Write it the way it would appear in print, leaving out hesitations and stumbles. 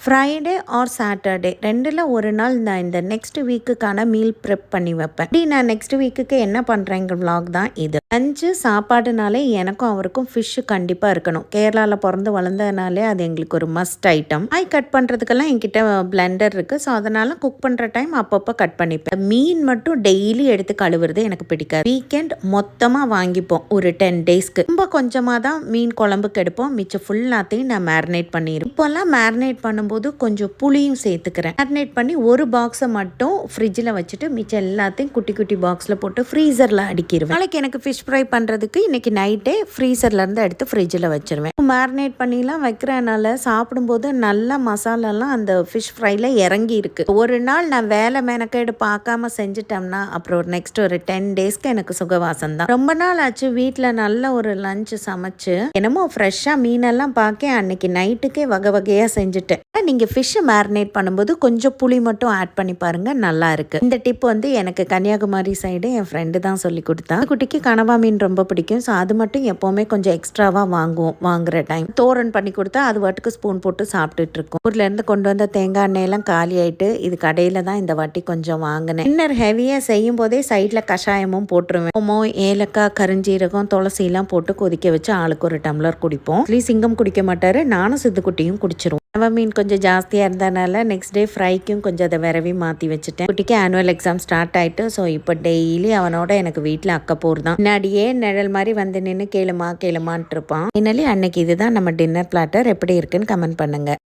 Friday R Saturday ரெண்டில் ஒரு நாள் நான் இந்த நெக்ஸ்ட் வீக்குக்கான மீல் ப்ரெப் பண்ணி வைப்பேன். இப்படி நான் நெக்ஸ்ட் வீக்குக்கு என்ன பண்ணுறேங்க விலாக் தான் இது. லஞ்சு சாப்பாடுனாலே எனக்கும் அவருக்கும் ஃபிஷ்ஷு கண்டிப்பாக இருக்கணும். கேரளாவில் பிறந்து வளர்ந்ததுனாலே அது எங்களுக்கு ஒரு மஸ்ட் ஐட்டம். காய் கட் பண்ணுறதுக்கெல்லாம் என்கிட்ட பிளெண்டர் இருக்குது. ஸோ அதனால் குக் பண்ணுற டைம் அப்பப்போ கட் பண்ணிப்பேன். மீன் மட்டும் டெய்லி எடுத்து கழுவுறது எனக்கு பிடிக்காது. வீக்கெண்ட் மொத்தமாக வாங்கிப்போம் ஒரு 10 டேஸ்க்கு. ரொம்ப கொஞ்சமாக தான் மீன் குழம்புக்கு எடுப்போம். மிச்சம் ஃபுல்லாத்தையும் நான் மேரினேட் பண்ணிடுவேன். இப்போல்லாம் மேரினேட் பண்ணும்போது கொஞ்சம் புளியும் சேர்த்துக்கிறேன். மேரினேட் பண்ணி ஒரு பாக்ஸை மட்டும் ஃப்ரிட்ஜில் வச்சுட்டு மிச்சம் எல்லாத்தையும் குட்டி குட்டி பாக்ஸில் போட்டு ஃப்ரீசரில் அடிக்கிடுவேன். நாளைக்கு எனக்கு ஃபிஷ் ஃப்ரை பண்ணுறதுக்கு இன்னைக்கு நைட்டே ஃப்ரீசர்லேருந்து எடுத்து ஃப்ரிட்ஜில் வச்சிருவேன். மேரினேட் பண்ணிலாம் வைக்கிறனால சாப்பிடும்போது நல்லா மசாலாலாம் அந்த ஃபிஷ் ஃப்ரைல இறங்கி இருக்கு. ஒரு நாள் நான் வேலை மெனக்கேடு பார்க்காம செஞ்சுட்டோம்னா அப்புறம் நெக்ஸ்ட் ஒரு 10 டேஸ்க்கு எனக்கு சுகவாசம் தான். ரொம்ப நாள் ஆச்சு வீட்டில் நல்ல ஒரு லஞ்சு சமைச்சு என்னமோ ஃப்ரெஷ்ஷாக மீனெல்லாம் பார்க்க அன்னைக்கு நைட்டுக்கே வகை வகையாக செஞ்சுட்டேன். நீங்கள் ஃபிஷ்ஷை மேரினேட் பண்ணும்போது கொஞ்சம் புளி மட்டும் ஆட் பண்ணி பாருங்கள், நல்லா இருக்கு. இந்த டிப் வந்து எனக்கு கன்னியாகுமரி சைடு என் ஃப்ரெண்டு தான் சொல்லி கொடுத்தா. குட்டிக்கு கனவா மீன் ரொம்ப பிடிக்கும். ஸோ அது மட்டும் எப்போவுமே கொஞ்சம் எக்ஸ்ட்ராவாக வாங்குற டைம் தோரன் பண்ணி கொடுத்தா அது வாட்டுக்கு ஸ்பூன் போட்டு சாப்பிட்டுட்டு இருக்கும். ஊர்லேருந்து கொண்டு வந்த தேங்காய் எண்ணெயெல்லாம் காலி ஆயிட்டு இது கடையில் தான் இந்த வாட்டி கொஞ்சம் வாங்கினேன். இன்னர் ஹெவியாக செய்யும் போதே சைடில் கஷாயமும் போட்டுருவேன். ஓமோ, ஏலக்காய், கருஞ்சீரகம், துளசிலாம் போட்டு கொதிக்க வச்சு ஆளுக்கு ஒரு டம்ளர் குடிப்போம். சிங்கம் குடிக்க மாட்டாரு, நானும் சித்துக்குட்டியும் குடிச்சிருவோம். மீன் கொஞ்சம் ஜாஸ்தியாக இருந்தனால நெக்ஸ்ட் டே ஃப்ரைக்கும் கொஞ்சம் அதை விரவி மாற்றி வச்சுட்டேன். குட்டிக்கு ஆனுவல் எக்ஸாம் ஸ்டார்ட் ஆகிட்டு. ஸோ இப்போ டெய்லி அவனோட எனக்கு வீட்டில் அக்கப்போர் தான். முன்னாடியே நிழல் மாதிரி வந்து நின்று கேளுமான்ட்டு இருப்பான். அதனாலே அன்னைக்கு இதுதான் நம்ம டின்னர் பிளாட்டர். எப்படி இருக்குன்னு கமெண்ட் பண்ணுங்க.